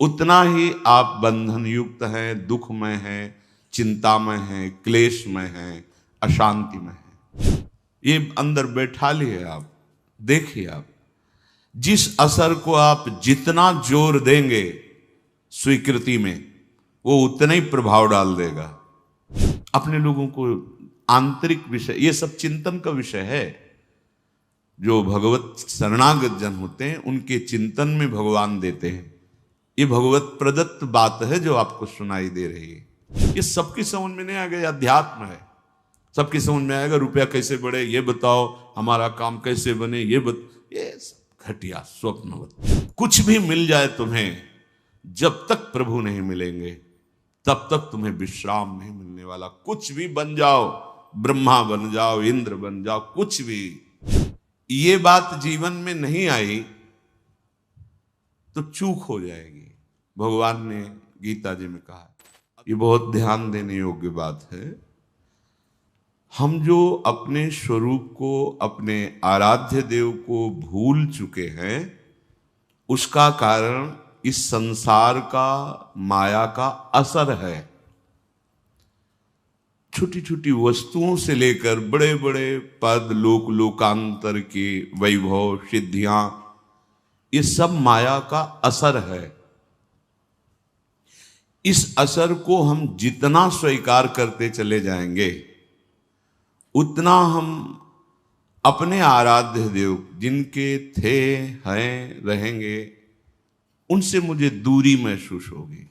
उतना ही आप बंधन युक्त हैं, दुखमय हैं, चिंतामय हैं, क्लेशमय हैं, अशांतिमय हैं। ये अंदर बैठा लिए आप, देखिए आप जिस असर को आप जितना जोर देंगे स्वीकृति में, वो उतना ही प्रभाव डाल देगा। अपने लोगों को आंतरिक विषय, ये सब चिंतन का विषय है। जो भगवत शरणागत जन होते हैं उनके चिंतन में भगवान देते हैं। ये भगवत प्रदत्त बात है जो आपको सुनाई दे रही है। ये सबकी समझ में नहीं आएगा, अध्यात्म है। सबकी समझ में आएगा रुपया कैसे बढ़े ये बताओ, हमारा काम कैसे बने ये सब घटिया स्वप्नवत। कुछ भी मिल जाए तुम्हें, जब तक प्रभु नहीं मिलेंगे तब तक तुम्हें विश्राम नहीं मिलने वाला। कुछ भी बन जाओ, ब्रह्मा बन जाओ, इंद्र बन जाओ, कुछ भी, ये बात जीवन में नहीं आई तो चूक हो जाएगी। भगवान ने गीता जी में कहा, ये बहुत ध्यान देने योग्य बात है। हम जो अपने स्वरूप को, अपने आराध्य देव को भूल चुके हैं, उसका कारण इस संसार का, माया का असर है। छोटी छोटी वस्तुओं से लेकर बड़े बड़े पद, लोक लोकांतर के वैभव, सिद्धियां, ये सब माया का असर है। इस असर को हम जितना स्वीकार करते चले जाएंगे, उतना हम अपने आराध्य देव जिनके थे, हैं, रहेंगे, उनसे मुझे दूरी महसूस होगी।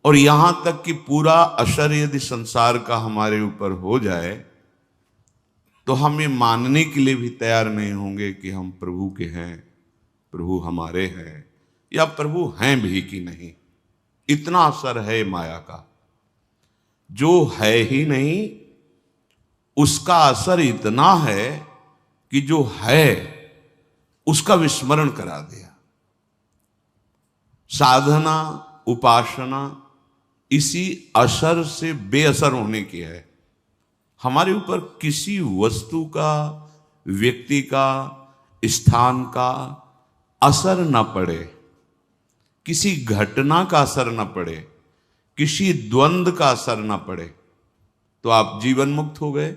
और यहां तक कि पूरा असर यदि संसार का हमारे ऊपर हो जाए तो हम ये मानने के लिए भी तैयार नहीं होंगे कि हम प्रभु के हैं, प्रभु हमारे हैं, या प्रभु हैं भी कि नहीं। इतना असर है माया का। जो है ही नहीं उसका असर इतना है कि जो है उसका विस्मरण करा दिया। साधना, उपासना इसी असर से बेअसर होने की है। हमारे ऊपर किसी वस्तु का, व्यक्ति का, स्थान का असर न पड़े, किसी घटना का असर न पड़े, किसी द्वंद्व का असर न पड़े, तो आप जीवन मुक्त हो गए।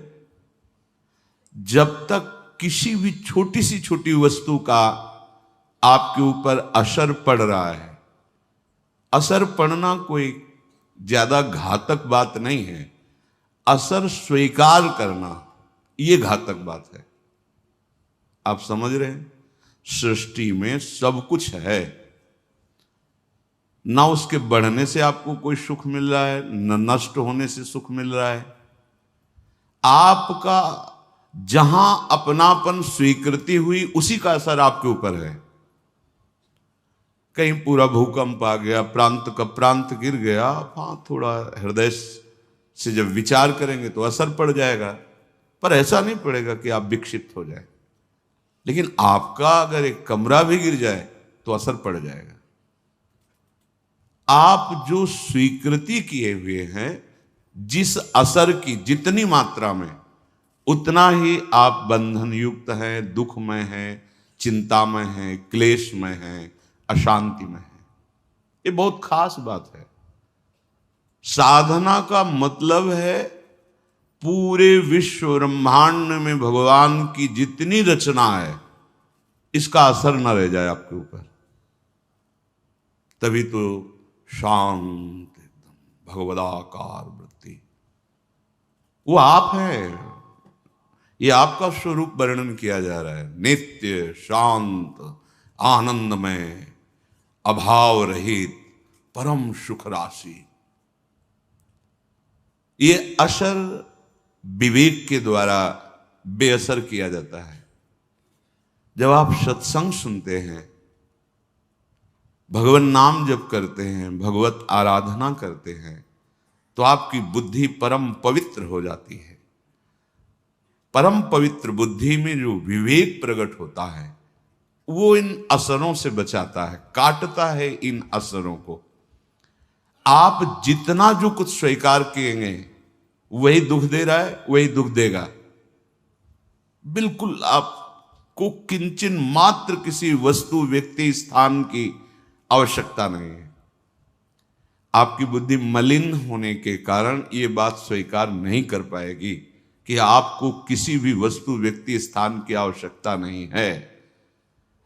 जब तक किसी भी छोटी सी छोटी वस्तु का आपके ऊपर असर पड़ रहा है, असर पड़ना कोई ज्यादा घातक बात नहीं है, असर स्वीकार करना ये घातक बात है। आप समझ रहे हैं? सृष्टि में सब कुछ है, ना उसके बढ़ने से आपको कोई सुख मिल रहा है, न नष्ट होने से सुख मिल रहा है। आपका जहां अपनापन स्वीकृति हुई उसी का असर आपके ऊपर है। कहीं पूरा भूकंप आ गया, प्रांत का प्रांत गिर गया, हाँ थोड़ा हृदय से जब विचार करेंगे तो असर पड़ जाएगा, पर ऐसा नहीं पड़ेगा कि आप विक्षिप्त हो जाए। लेकिन आपका अगर एक कमरा भी गिर जाए तो असर पड़ जाएगा। आप जो स्वीकृति किए हुए हैं, जिस असर की जितनी मात्रा में, उतना ही आप बंधन युक्त हैं, दुखमय हैं, चिंतामय हैं, क्लेशमय हैं, अशांतिमय है। ये बहुत खास बात है। साधना का मतलब है पूरे विश्व ब्रह्मांड में भगवान की जितनी रचना है, इसका असर न रह जाए आपके ऊपर। तभी तो शांत एकदम भगवदाकार वृत्ति, वो आप है। ये आपका स्वरूप वर्णन किया जा रहा है। नित्य, शांत, आनंदमय, अभाव रहित, परम सुख राशि। ये असर विवेक के द्वारा बेअसर किया जाता है। जब आप सत्संग सुनते हैं, भगवान नाम जप करते हैं, भगवत आराधना करते हैं, तो आपकी बुद्धि परम पवित्र हो जाती है। परम पवित्र बुद्धि में जो विवेक प्रकट होता है, वो इन असरों से बचाता है, काटता है इन असरों को। आप जितना जो कुछ स्वीकार किएंगे वही दुख दे रहा है, वही दुख देगा। बिल्कुल आपको किंचन मात्र किसी वस्तु, व्यक्ति, स्थान की आवश्यकता नहीं है। आपकी बुद्धि मलिन होने के कारण ये बात स्वीकार नहीं कर पाएगी कि आपको किसी भी वस्तु, व्यक्ति, स्थान की आवश्यकता नहीं है।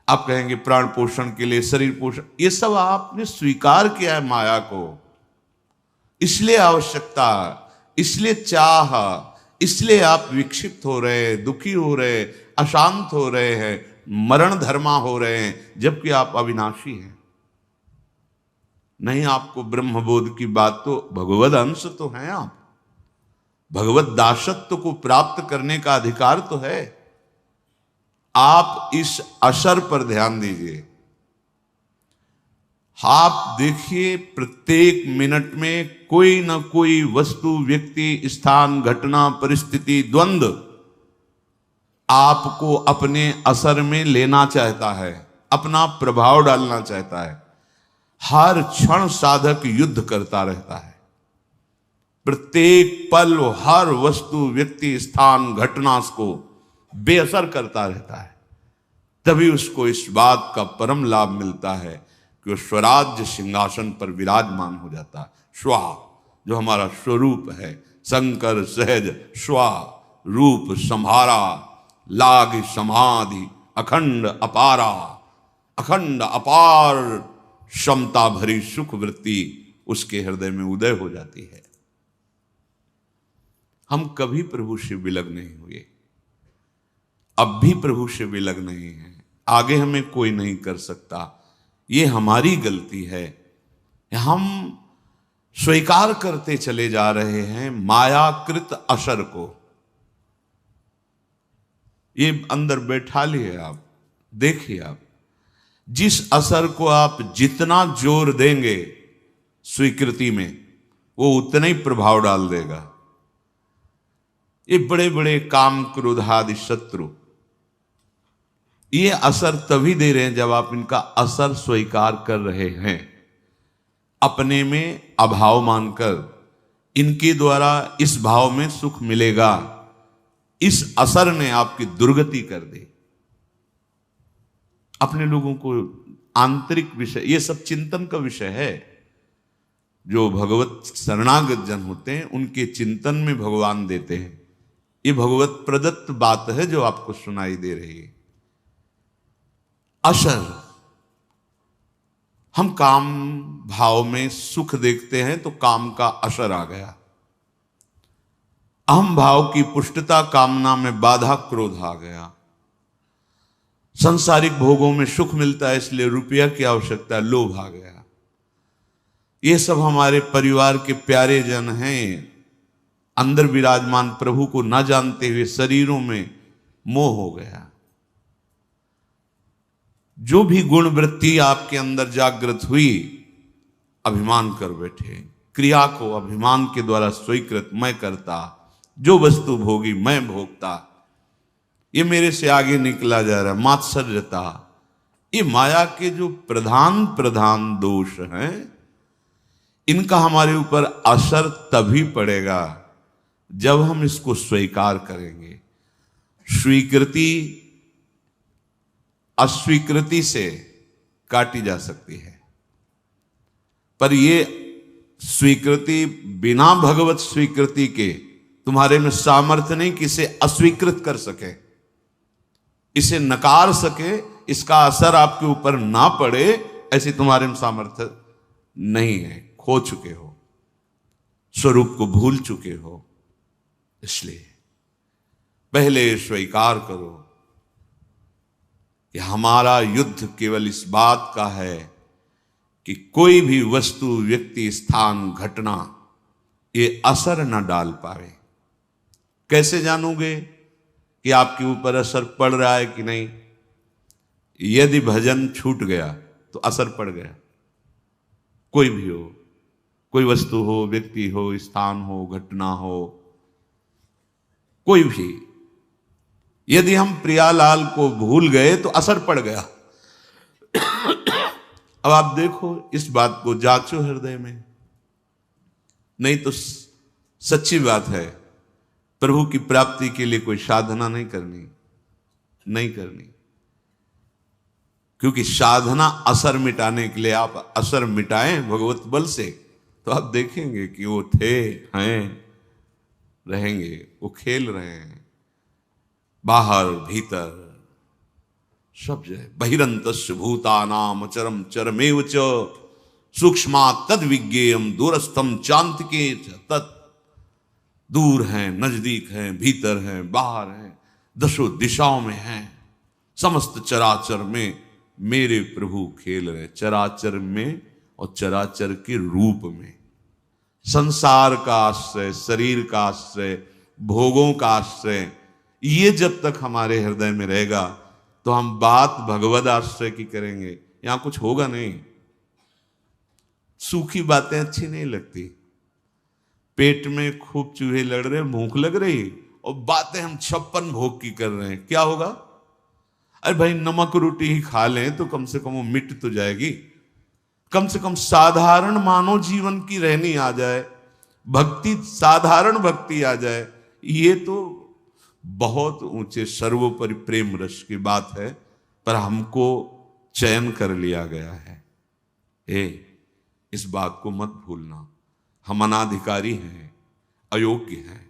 आप कहेंगे प्राण पोषण के लिए, शरीर पोषण, ये सब आपने स्वीकार किया है माया को, इसलिए आवश्यकता, इसलिए चाह, इसलिए आप विक्षिप्त हो रहे हैं, दुखी हो रहे हैं, अशांत हो रहे हैं, मरण धर्मा हो रहे हैं, जबकि आप अविनाशी हैं। नहीं, आपको ब्रह्मबोध की बात तो, भगवद अंश तो हैं आप, भगवत दासत्व को प्राप्त करने का अधिकार तो है। आप इस असर पर ध्यान दीजिए। आप देखिए, प्रत्येक मिनट में कोई ना कोई वस्तु, व्यक्ति, स्थान, घटना, परिस्थिति, द्वंद्व आपको अपने असर में लेना चाहता है, अपना प्रभाव डालना चाहता है। हर क्षण साधक युद्ध करता रहता है। प्रत्येक पल हर वस्तु, व्यक्ति, स्थान, घटना को बेअसर करता रहता है। तभी उसको इस बात का परम लाभ मिलता है कि वो स्वराज्य सिंहासन पर विराजमान हो जाता है। स्वा, जो हमारा स्वरूप है, शंकर सहज स्वा रूप संहारा, लाग समाधि अखंड अपारा, अखंड अपार क्षमता भरी सुख वृत्ति उसके हृदय में उदय हो जाती है। हम कभी प्रभु से विलग नहीं हुए, अब भी प्रभु से विलग नहीं है, आगे हमें कोई नहीं कर सकता। ये हमारी गलती है। हम स्वीकार करते चले जा रहे हैं मायाकृत असर को। ये अंदर बैठा लिए आप, देखिए आप, जिस असर को आप जितना जोर देंगे स्वीकृति में, वो उतना ही प्रभाव डाल देगा। ये बड़े बड़े काम, क्रोध आदि शत्रु ये असर तभी दे रहे हैं जब आप इनका असर स्वीकार कर रहे हैं, अपने में अभाव मानकर। इनके द्वारा इस भाव में सुख मिलेगा, इस असर ने आपकी दुर्गति कर दी। अपने लोगों को आंतरिक विषय, ये सब चिंतन का विषय है। जो भगवत शरणागत जन होते हैं उनके चिंतन में भगवान देते हैं। ये भगवत प्रदत्त बात है जो आपको सुनाई दे रही है। असर, हम काम भाव में सुख देखते हैं तो काम का असर आ गया। अहम भाव की पुष्टता, कामना में बाधा, क्रोध आ गया। संसारिक भोगों में सुख मिलता है इसलिए रुपया की आवश्यकता, लोभ आ गया। ये सब हमारे परिवार के प्यारे जन हैं, अंदर विराजमान प्रभु को न जानते हुए शरीरों में मोह हो गया। जो भी गुण वृत्ति आपके अंदर जागृत हुई, अभिमान कर बैठे। क्रिया को अभिमान के द्वारा स्वीकृत, मैं करता, जो वस्तु भोगी मैं भोगता, ये मेरे से आगे निकला जा रहा, मात्सर्यता। ये माया के जो प्रधान प्रधान दोष हैं, इनका हमारे ऊपर असर तभी पड़ेगा जब हम इसको स्वीकार करेंगे। स्वीकृति अस्वीकृति से काटी जा सकती है, पर ये स्वीकृति बिना भगवत स्वीकृति के तुम्हारे में सामर्थ्य नहीं कि इसे अस्वीकृत कर सके, इसे नकार सके, इसका असर आपके ऊपर ना पड़े, ऐसी तुम्हारे में सामर्थ्य नहीं है। खो चुके हो, स्वरूप को भूल चुके हो। इसलिए पहले स्वीकार करो कि हमारा युद्ध केवल इस बात का है कि कोई भी वस्तु, व्यक्ति, स्थान, घटना ये असर न डाल पावे। कैसे जानोगे कि आपके ऊपर असर पड़ रहा है कि नहीं? यदि भजन छूट गया तो असर पड़ गया। कोई भी हो, कोई वस्तु हो, व्यक्ति हो, स्थान हो, घटना हो, कोई भी। यदि हम प्रियालाल को भूल गए तो असर पड़ गया। अब आप देखो, इस बात को जांचो हृदय में। नहीं तो सच्ची बात है, प्रभु की प्राप्ति के लिए कोई साधना नहीं करनी। क्योंकि साधना असर मिटाने के लिए, आप असर मिटाएं भगवत बल से तो आप देखेंगे कि वो थे, हैं, रहेंगे, वो खेल रहे हैं बाहर भीतर सब जगह। बहिरंतस्य भूतानाम अचरम चरमेव च सूक्ष्मा तद विज्ञेयम दूरस्थम चांतिके तत्। दूर हैं, नजदीक हैं, भीतर हैं, बाहर हैं, दशों दिशाओं में हैं, समस्त चराचर में मेरे प्रभु खेल रहे। चराचर में और चराचर के रूप में। संसार का आश्रय, शरीर का आश्रय, भोगों का आश्रय, ये जब तक हमारे हृदय में रहेगा तो हम बात भगवद आश्रय की करेंगे, यहां कुछ होगा नहीं। सूखी बातें अच्छी नहीं लगती। पेट में खूब चूहे लड़ रहे, भूख लग रही, और बातें हम 56 भोग की कर रहे हैं, क्या होगा? अरे भाई नमक रोटी ही खा लें तो कम से कम वो मिट तो जाएगी। कम से कम साधारण मानव जीवन की रहनी आ जाए, भक्ति, साधारण भक्ति आ जाए, ये तो बहुत ऊंचे सर्वोपरि प्रेम रस की बात है। पर हमको चयन कर लिया गया है। इस बात को मत भूलना, हम अनाधिकारी हैं, अयोग्य हैं,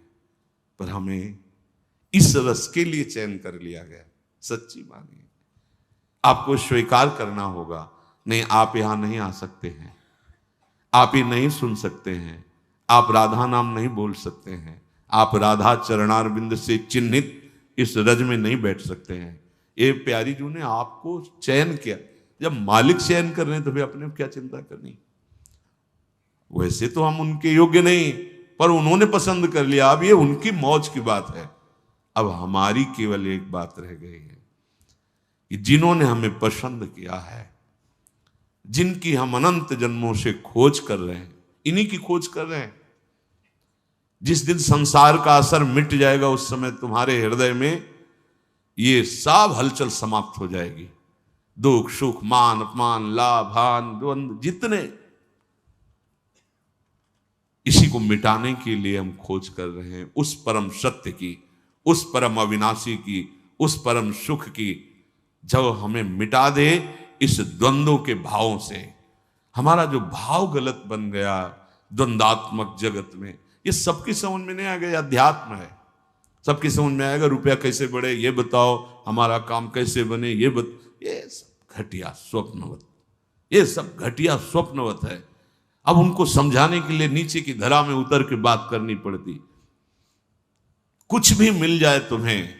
पर हमें इस रस के लिए चयन कर लिया गया। सच्ची मानिए, आपको स्वीकार करना होगा। नहीं, आप यहां नहीं आ सकते हैं, आप ही नहीं सुन सकते हैं, आप राधा नाम नहीं बोल सकते हैं, आप राधा चरणारविंद से चिन्हित इस रज में नहीं बैठ सकते हैं। ये प्यारी जी ने आपको चयन किया। जब मालिक चयन कर रहे हैं तो फिर अपने क्या चिंता करनी। वैसे तो हम उनके योग्य नहीं, पर उन्होंने पसंद कर लिया। अब ये उनकी मौज की बात है। अब हमारी केवल एक बात रह गई है कि जिन्होंने हमें पसंद किया है, जिनकी हम अनंत जन्मों से खोज कर रहे हैं, इन्हीं की खोज कर रहे हैं। जिस दिन संसार का असर मिट जाएगा उस समय तुम्हारे हृदय में ये सब हलचल समाप्त हो जाएगी। दुख सुख मान अपमान लाभ हान द्वंद्व जितने, इसी को मिटाने के लिए हम खोज कर रहे हैं। उस परम सत्य की, उस परम अविनाशी की, उस परम सुख की, जब हमें मिटा दे इस द्वंद्वों के भावों से। हमारा जो भाव गलत बन गया द्वंद्वात्मक जगत में, ये सबकी समझ में नहीं आ गया। अध्यात्म है, सबकी समझ में आएगा रुपया कैसे बढ़े ये बताओ, हमारा काम कैसे बने ये सब घटिया स्वप्नवत, ये सब घटिया स्वप्नवत है। अब उनको समझाने के लिए नीचे की धरा में उतर के बात करनी पड़ती। कुछ भी मिल जाए तुम्हें,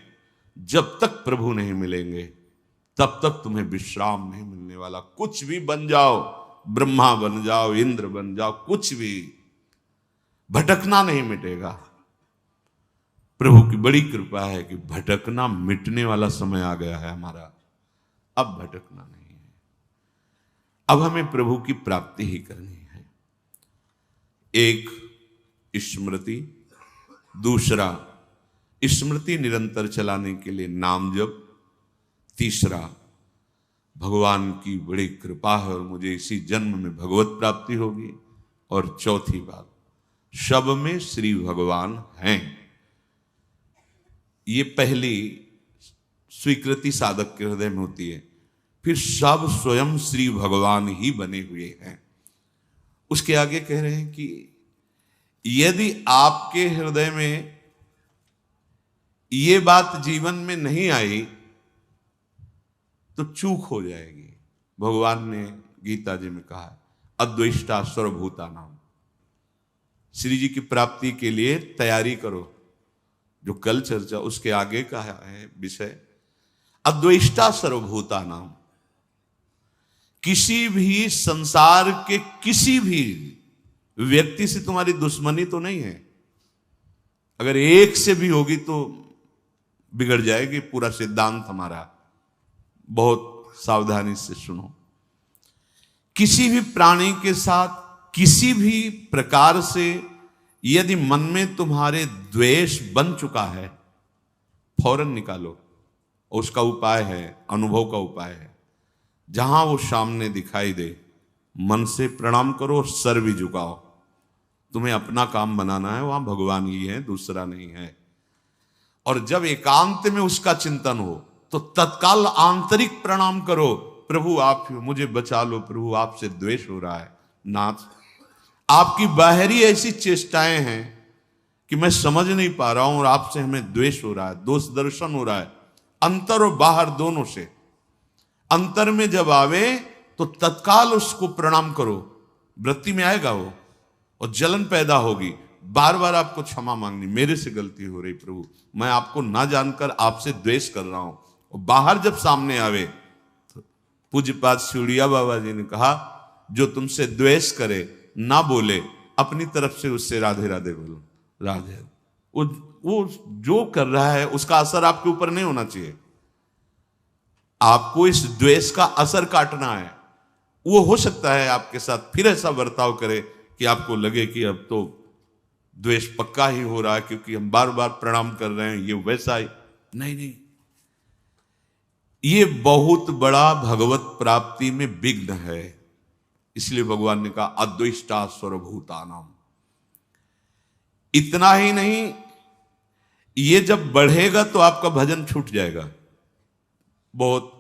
जब तक प्रभु नहीं मिलेंगे तब तक तुम्हें विश्राम नहीं मिलने वाला। कुछ भी बन जाओ, ब्रह्मा बन जाओ, इंद्र बन जाओ, कुछ भी, भटकना नहीं मिटेगा। प्रभु की बड़ी कृपा है कि भटकना मिटने वाला समय आ गया है हमारा। अब भटकना नहीं है, अब हमें प्रभु की प्राप्ति ही करनी है। एक स्मृति, दूसरा स्मृति निरंतर चलाने के लिए नाम जप, तीसरा भगवान की बड़ी कृपा है और मुझे इसी जन्म में भगवत प्राप्ति होगी, और चौथी बात सब में श्री भगवान हैं। ये पहली स्वीकृति साधक के हृदय में होती है। फिर सब स्वयं श्री भगवान ही बने हुए हैं। उसके आगे कह रहे हैं कि यदि आपके हृदय में ये बात जीवन में नहीं आई तो चूक हो जाएगी। भगवान ने गीता जी में कहा है अद्वेष्टा सर्वभूता नाम। श्री जी की प्राप्ति के लिए तैयारी करो। जो कल चर्चा, उसके आगे का है विषय अद्वेष्टा सर्वभूता नाम। किसी भी संसार के किसी भी व्यक्ति से तुम्हारी दुश्मनी तो नहीं है। अगर एक से भी होगी तो बिगड़ जाएगी पूरा सिद्धांत हमारा। बहुत सावधानी से सुनो। किसी भी प्राणी के साथ किसी भी प्रकार से यदि मन में तुम्हारे द्वेष बन चुका है, फौरन निकालो। उसका उपाय है, अनुभव का उपाय है। जहां वो सामने दिखाई दे मन से प्रणाम करो, सर भी झुकाओ। तुम्हें अपना काम बनाना है, वहां भगवान ही है, दूसरा नहीं है। और जब एकांत में उसका चिंतन हो तो तत्काल आंतरिक प्रणाम करो प्रभु आप मुझे बचा लो, प्रभु आपसे द्वेष हो रहा है। नाथ, आपकी बाहरी ऐसी चेष्टाएं हैं कि मैं समझ नहीं पा रहा हूं और आपसे हमें द्वेष हो रहा है, दोष दर्शन हो रहा है, अंतर और बाहर दोनों से। अंतर में जब आवे तो तत्काल उसको प्रणाम करो, वृत्ति में आएगा वो और जलन पैदा होगी। बार बार आपको क्षमा मांगनी, मेरे से गलती हो रही प्रभु, मैं आपको ना जानकर आपसे द्वेष कर रहा हूं। और बाहर जब सामने आवे तो पूज्यपाद सिउड़िया बाबा जी ने कहा, जो तुमसे द्वेष करे ना बोले, अपनी तरफ से उससे राधे राधे बोलो। राधे, वो जो कर रहा है उसका असर आपके ऊपर नहीं होना चाहिए। आपको इस द्वेष का असर काटना है। वो हो सकता है आपके साथ फिर ऐसा बर्ताव करे कि आपको लगे कि अब तो द्वेष पक्का ही हो रहा है, क्योंकि हम बार बार प्रणाम कर रहे हैं, ये वैसा ही नहीं। ये बहुत बड़ा भगवत प्राप्ति में विघ्न है। इसलिए भगवान ने कहा अद्वेष्टा सर्वभूतानाम। इतना ही नहीं, ये जब बढ़ेगा तो आपका भजन छूट जाएगा। बहुत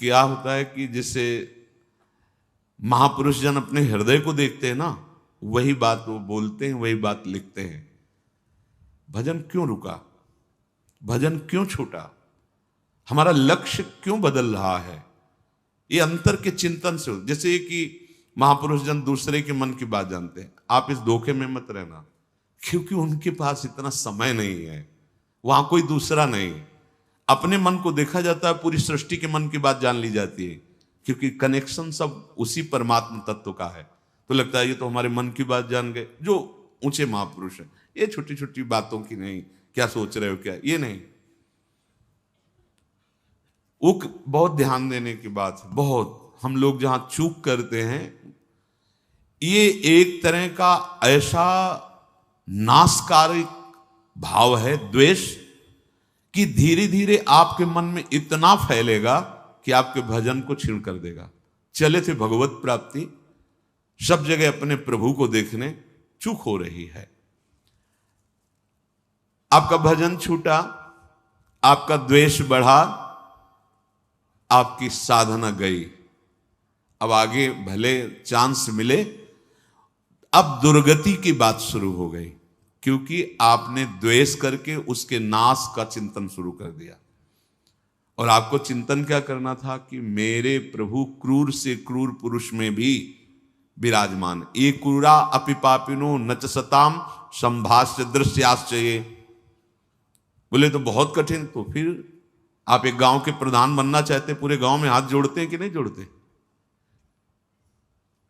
क्या होता है कि जैसे महापुरुष जन अपने हृदय को देखते हैं ना, वही बात वो बोलते हैं, वही बात लिखते हैं। भजन क्यों रुका, भजन क्यों छूटा, हमारा लक्ष्य क्यों बदल रहा है, ये अंतर के चिंतन से। जैसे कि महापुरुष जन दूसरे के मन की बात जानते हैं, आप इस धोखे में मत रहना, क्योंकि उनके पास इतना समय नहीं है, वहां कोई दूसरा नहीं। अपने मन को देखा जाता है, पूरी सृष्टि के मन की बात जान ली जाती है, क्योंकि कनेक्शन सब उसी परमात्मा तत्व का है। तो लगता है ये तो हमारे मन की बात जान गए, जो ऊंचे महापुरुष हैं। ये छोटी छोटी बातों की नहीं, क्या सोच रहे हो क्या, ये नहीं। वो बहुत ध्यान देने की बात है। बहुत हम लोग जहां चूक करते हैं, ये एक तरह का ऐसा नाशकारी भाव है द्वेष, कि धीरे धीरे आपके मन में इतना फैलेगा कि आपके भजन को छीण कर देगा। चले थे भगवत प्राप्ति, सब जगह अपने प्रभु को देखने, चूक हो रही है। आपका भजन छूटा, आपका द्वेष बढ़ा, आपकी साधना गई। अब आगे भले चांस मिले, अब दुर्गति की बात शुरू हो गई, क्योंकि आपने द्वेष करके उसके नाश का चिंतन शुरू कर दिया। और आपको चिंतन क्या करना था कि मेरे प्रभु क्रूर से क्रूर पुरुष में भी विराजमान, ये क्रूरा अपि पापिनो नच सताम संभाष्य दृश्याश्चये। बोले तो बहुत कठिन। तो फिर आप एक गांव के प्रधान बनना चाहते, पूरे गांव में हाथ जोड़ते हैं कि नहीं जोड़ते?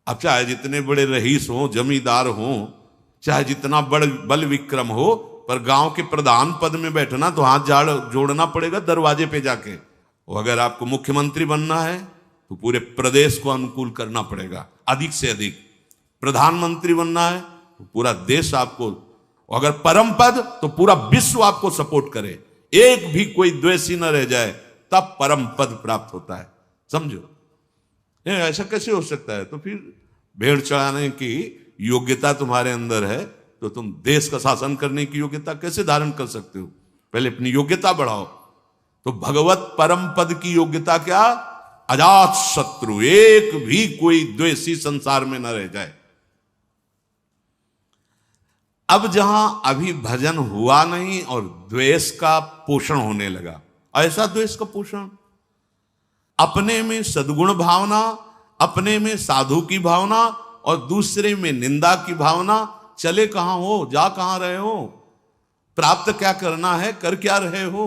अब चाहे जितने बड़े रईस हो, जमींदार हो, चाहे जितना बड़ बल विक्रम हो, पर गांव के प्रधान पद में बैठना तो हाथ जोड़ना पड़ेगा दरवाजे पे जाके। और अगर आपको मुख्यमंत्री बनना है तो पूरे प्रदेश को अनुकूल करना पड़ेगा, अधिक से अधिक। प्रधानमंत्री बनना है तो पूरा देश आपको, अगर परम पद तो पूरा विश्व आपको सपोर्ट करे, एक भी कोई द्वेषी न रह जाए, तब परम पद प्राप्त होता है। समझो, ऐसा कैसे हो सकता है? तो फिर भेड़ चढ़ाने की योग्यता तुम्हारे अंदर है तो तुम देश का शासन करने की योग्यता कैसे धारण कर सकते हो? पहले अपनी योग्यता बढ़ाओ। तो भगवत परम पद की योग्यता क्या? अजात शत्रु, एक भी कोई द्वेषी संसार में न रह जाए। अब जहां अभी भजन हुआ नहीं और द्वेष का पोषण होने लगा, ऐसा द्वेष का पोषण, अपने में सद्गुण भावना, अपने में साधु की भावना और दूसरे में निंदा की भावना। चले कहां हो, जा कहां रहे हो, प्राप्त क्या करना है, कर क्या रहे हो?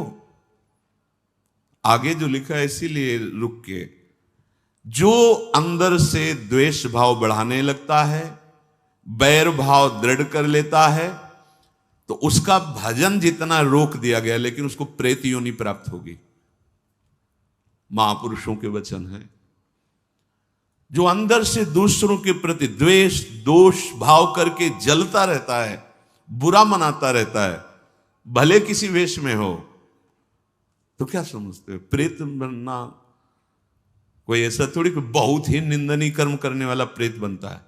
आगे जो लिखा है इसीलिए रुक के, जो अंदर से द्वेष भाव बढ़ाने लगता है, बैर भाव दृढ़ कर लेता है, तो उसका भजन जितना रोक दिया गया, लेकिन उसको प्रेत योनि प्राप्त होगी। महापुरुषों के वचन है। जो अंदर से दूसरों के प्रति द्वेष दोष भाव करके जलता रहता है, बुरा मनाता रहता है, भले किसी वेश में हो, तो क्या समझते हो? प्रेत बनना कोई ऐसा थोड़ी कि बहुत ही निंदनीय कर्म करने वाला प्रेत बनता है।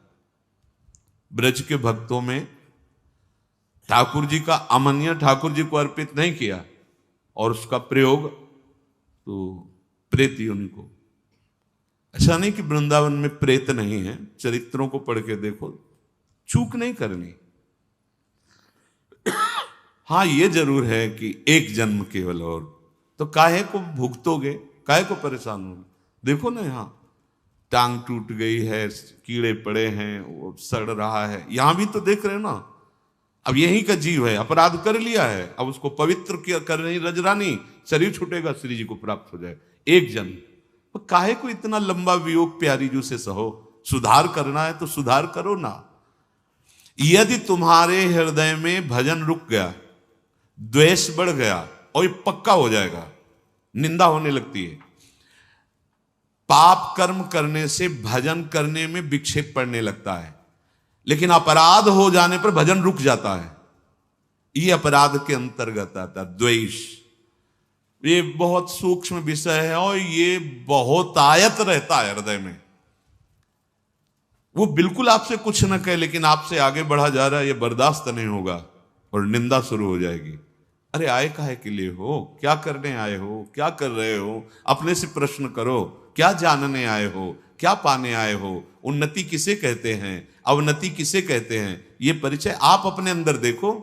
ब्रज के भक्तों में ठाकुर जी का अमन्य ठाकुर जी को अर्पित नहीं किया और उसका प्रयोग तो प्रेत योनि को, ऐसा नहीं कि वृंदावन में प्रेत नहीं है, चरित्रों को पढ़ के देखो, चूक नहीं करनी। हाँ ये जरूर है कि एक जन्म केवल, और तो काहे को भुगतोगे, काहे को परेशान होगे। देखो ना यहाँ टांग टूट गई है, कीड़े पड़े हैं, वो सड़ रहा है, यहां भी तो देख रहे हो ना। अब यही का जीव है, अपराध कर लिया है, अब उसको पवित्र किया कर रही रजरानी, शरीर छूटेगा, श्री जी को प्राप्त हो जाए एक जन्म। तो काहे को इतना लंबा वियोग प्यारी जू से सहो, सुधार करना है तो सुधार करो ना। यदि तुम्हारे हृदय में भजन रुक गया, द्वेष बढ़ गया, और ये पक्का हो जाएगा, निंदा होने लगती है। पाप कर्म करने से भजन करने में विक्षेप पड़ने लगता है, लेकिन अपराध हो जाने पर भजन रुक जाता है। ये अपराध के अंतर्गत आता है द्वेष। ये बहुत सूक्ष्म विषय है और ये बहुत आयत रहता है हृदय में। वो बिल्कुल आपसे कुछ न कहे, लेकिन आपसे आगे बढ़ा जा रहा है, ये बर्दाश्त नहीं होगा और निंदा शुरू हो जाएगी। अरे आए काहे के लिए हो, क्या करने आए हो, क्या कर रहे हो, अपने से प्रश्न करो, क्या जानने आए हो, क्या पाने आए हो, उन्नति किसे कहते हैं, अवनति किसे कहते हैं, ये परिचय आप अपने अंदर देखो।